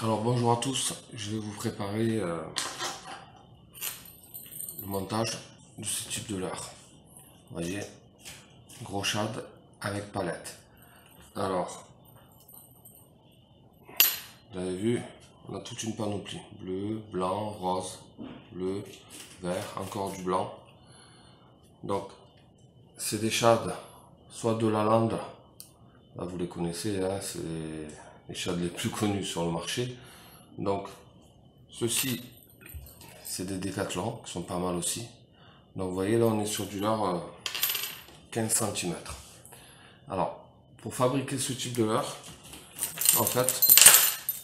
Alors bonjour à tous, je vais vous préparer le montage de ce type de leurre. Vous voyez, gros shad avec palette. Alors, vous avez vu, on a toute une panoplie. Bleu, blanc, rose, bleu, vert, encore du blanc. Donc, c'est des shads, soit de la lande, là vous les connaissez, hein, c'est les shads les plus connus sur le marché. Donc, ceux-ci, c'est des Décathlon qui sont pas mal aussi. Donc vous voyez là on est sur du leurre 15 cm. Alors pour fabriquer ce type de leurre, en fait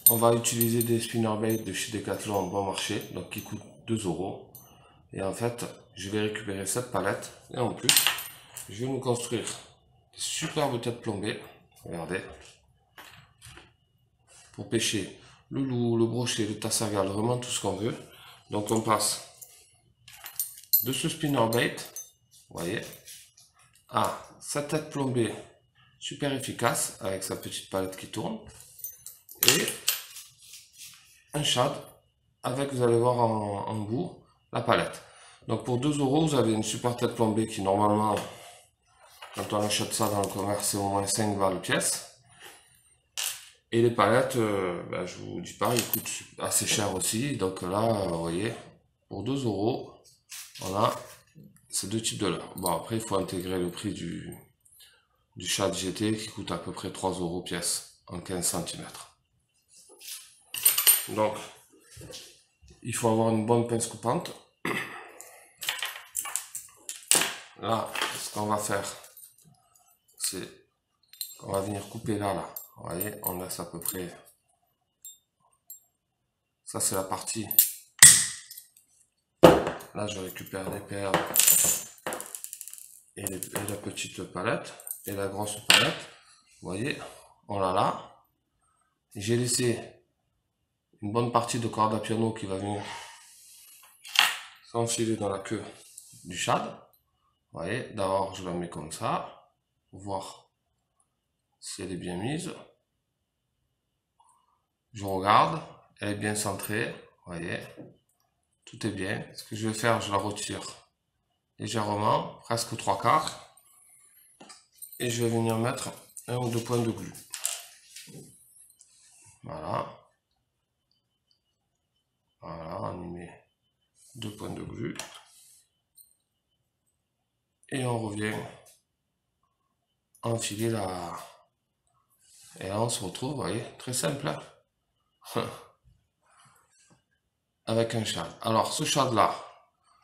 on va utiliser des spinnerbait de chez Decathlon en bon marché, donc qui coûtent 2 euros. Et en fait je vais récupérer cette palette et en plus je vais nous construire des superbes têtes plombées, regardez, pour pêcher le loup, le brochet, le tassagal, vraiment tout ce qu'on veut. Donc on passe de ce spinnerbait, vous voyez, à sa tête plombée super efficace avec sa petite palette qui tourne et un shad avec, vous allez voir en bout, la palette. Donc pour 2 euros vous avez une super tête plombée qui normalement quand on achète ça dans le commerce c'est au moins 5 balles pièce. Et les palettes, je vous dis pas, ils coûtent assez cher aussi. Donc là, vous voyez, pour 2 euros, on a ces deux types de leurre. Bon, après, il faut intégrer le prix du shad GT qui coûte à peu près 3 euros pièce en 15 cm. Donc, il faut avoir une bonne pince coupante. Là, ce qu'on va faire, c'est qu'on va venir couper là. Vous voyez, on laisse à peu près. Ça, c'est la partie. Là, je récupère les perles et la petite palette et la grosse palette. Vous voyez, on l'a là. J'ai laissé une bonne partie de corde à piano qui va venir s'enfiler dans la queue du shad. Vous voyez, d'abord je la mets comme ça, pour voir si elle est bien mise. Je regarde, elle est bien centrée, vous voyez, tout est bien. Ce que je vais faire, je la retire légèrement, presque 3/4, et je vais venir mettre 1 ou 2 points de glu. Voilà. Voilà, on y met 2 points de glu. Et on revient enfiler la... Et là on se retrouve, vous voyez, très simple, hein. Avec un shad. Alors ce shad là,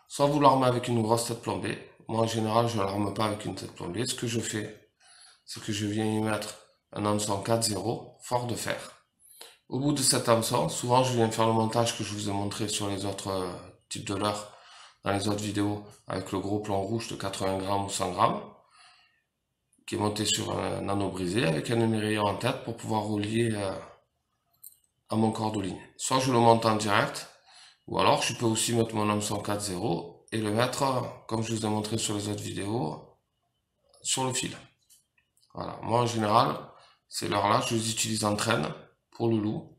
soit vous l'armez avec une grosse tête plombée. Moi en général je ne l'arme pas avec une tête plombée. Ce que je fais, c'est que je viens y mettre un hameçon 4-0 fort de fer. Au bout de cet hameçon, souvent je viens faire le montage que je vous ai montré sur les autres types de leurres, dans les autres vidéos, avec le gros plomb rouge de 80 grammes ou 100 grammes, qui est monté sur un anneau brisé avec un émerillon en tête pour pouvoir relier à mon cordelier. Soit je le monte en direct, ou alors je peux aussi mettre mon hameçon 4-0 et le mettre, comme je vous ai montré sur les autres vidéos, sur le fil. Voilà, moi en général, ces leurres-là, je les utilise en traîne pour le loup,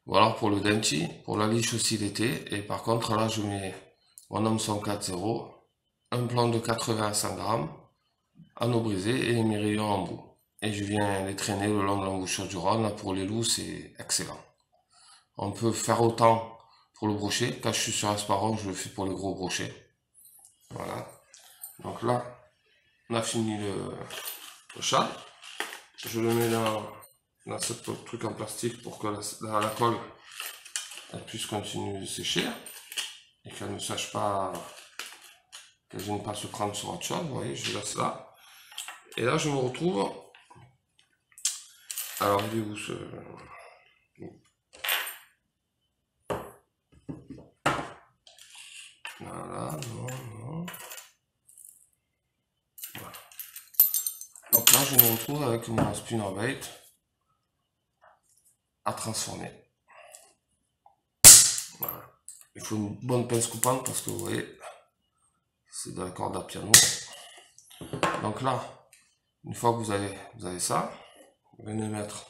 ou alors pour le denti, pour la liche aussi l'été. Et par contre là, je mets mon hameçon 4-0, un plomb de 80 à 100 grammes, anneau brisé et émerillon en bout. Et je viens les traîner le long de l'embouchure du Rhône. Là, pour les loups, c'est excellent. On peut faire autant pour le brochet. Quand je suis sur Asparon, je le fais pour les gros brochets. Voilà. Donc là, on a fini le shad. Je le mets dans ce truc en plastique pour que la colle elle puisse continuer de sécher et qu'elle ne sache pas, qu'elle ne vienne pas se prendre sur autre chose. Vous voyez, je laisse là. Et là, je me retrouve. Alors, il est où ce. Voilà, non. Voilà. Donc là, je me retrouve avec mon spinnerbait à transformer. Voilà. Il faut une bonne pince coupante parce que vous voyez, c'est de la corde à piano. Donc là, une fois que vous avez ça, vous venez mettre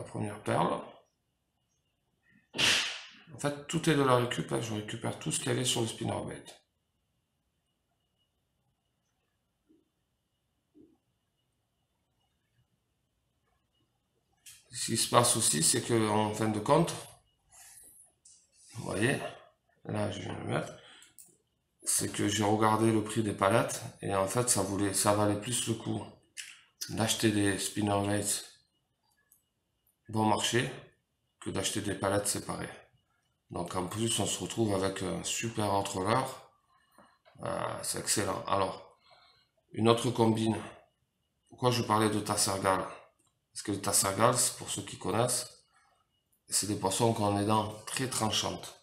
première perle. En fait, tout est de la récup, hein. Je récupère tout ce qu'il y avait sur le spinnerbait. Ce qui se passe aussi, c'est que en fin de compte, vous voyez, là je viens de le mettre, c'est que j'ai regardé le prix des palettes et en fait ça valait plus le coup d'acheter des spinnerbaits bon marché que d'acheter des palettes séparées. Donc en plus on se retrouve avec un super hot-roller, c'est excellent. Alors, une autre combine, pourquoi je parlais de tassergal? Parce que le tassergal, pour ceux qui connaissent, c'est des poissons qu'on a des dents très tranchantes.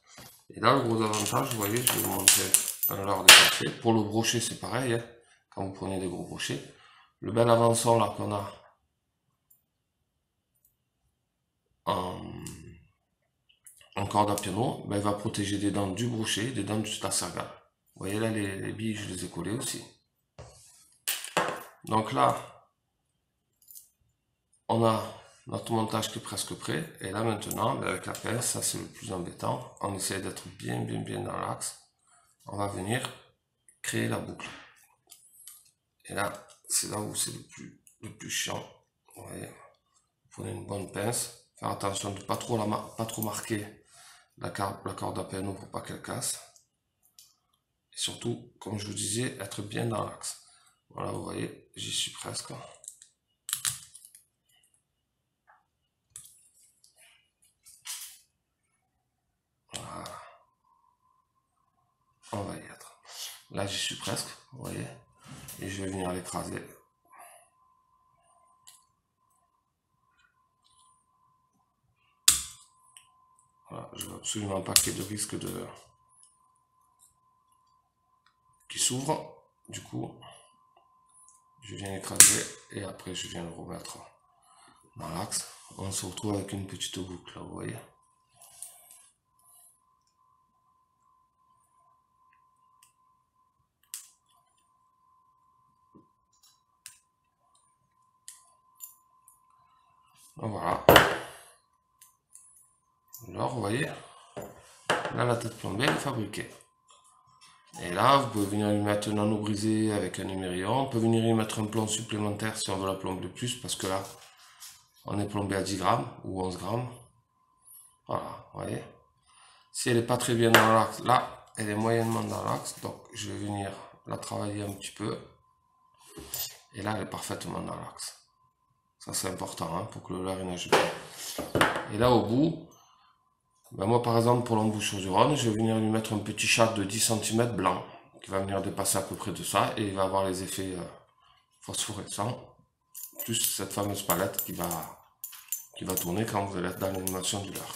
Et là, le gros avantage, vous voyez, je vais vous montrer un leurre détaché. Pour le brochet, c'est pareil, hein, quand vous prenez des gros brochets. Le bel avançon là qu'on a en corde à piano, ben, il va protéger des dents du brochet, des dents du tassergal. Vous voyez là, les billes, je les ai collées aussi. Donc là, on a notre montage qui est presque prêt. Et là maintenant, avec la pince, ça c'est le plus embêtant. On essaie d'être bien dans l'axe. On va venir créer la boucle. Et là, c'est là où c'est le plus chiant. Vous voyez, prenez une bonne pince. Faire attention de pas trop marquer la corde à piano pour pas qu'elle casse. Et surtout, comme je vous disais, être bien dans l'axe. Voilà, vous voyez, j'y suis presque. Voilà. On va y être. Là, j'y suis presque, vous voyez. Et je vais venir l'écraser. Voilà, je veux absolument pas qu'il y ait de risque qui s'ouvre. Du coup, je viens écraser et après je viens le remettre dans l'axe. On se retrouve avec une petite boucle, là, vous voyez. Donc voilà. Alors, vous voyez, là la tête plombée est fabriquée. Et là, vous pouvez venir lui mettre un anneau brisé avec un émerillon. On peut venir lui mettre un plomb supplémentaire si on veut la plomber plus, parce que là, on est plombé à 10 grammes ou 11 grammes. Voilà, vous voyez. Si elle n'est pas très bien dans l'axe, là, elle est moyennement dans l'axe. Donc, je vais venir la travailler un petit peu. Et là, elle est parfaitement dans l'axe. Ça, c'est important, hein, pour que le leurre nage bien. Et là, au bout, ben moi, par exemple, pour l'embouchure du Rhône, je vais venir lui mettre un petit chat de 10 cm blanc, qui va venir dépasser à peu près de ça, et il va avoir les effets phosphorescents, plus cette fameuse palette qui va tourner quand vous allez être dans l'animation du leurre.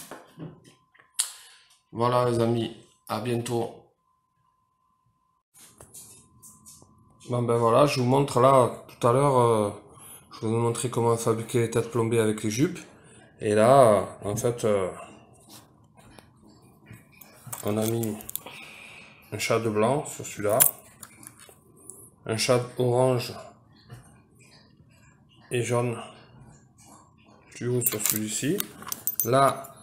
Voilà les amis, à bientôt. Bon ben voilà, je vous montre là, tout à l'heure, je vais vous montrer comment fabriquer les têtes plombées avec les jupes. Et là, en fait, on a mis un shad blanc sur celui-là, un shad orange et jaune plus haut sur celui-ci. Là,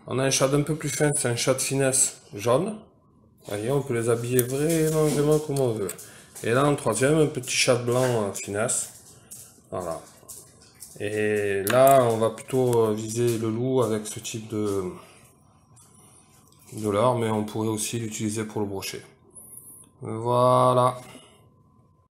on a un shad un peu plus fin, c'est un shad finesse jaune. Vous voyez, on peut les habiller vraiment comme on veut. Et là, en troisième, un petit shad blanc finesse. Voilà. Et là, on va plutôt viser le loup avec ce type de leurre, mais on pourrait aussi l'utiliser pour le brochet. Voilà.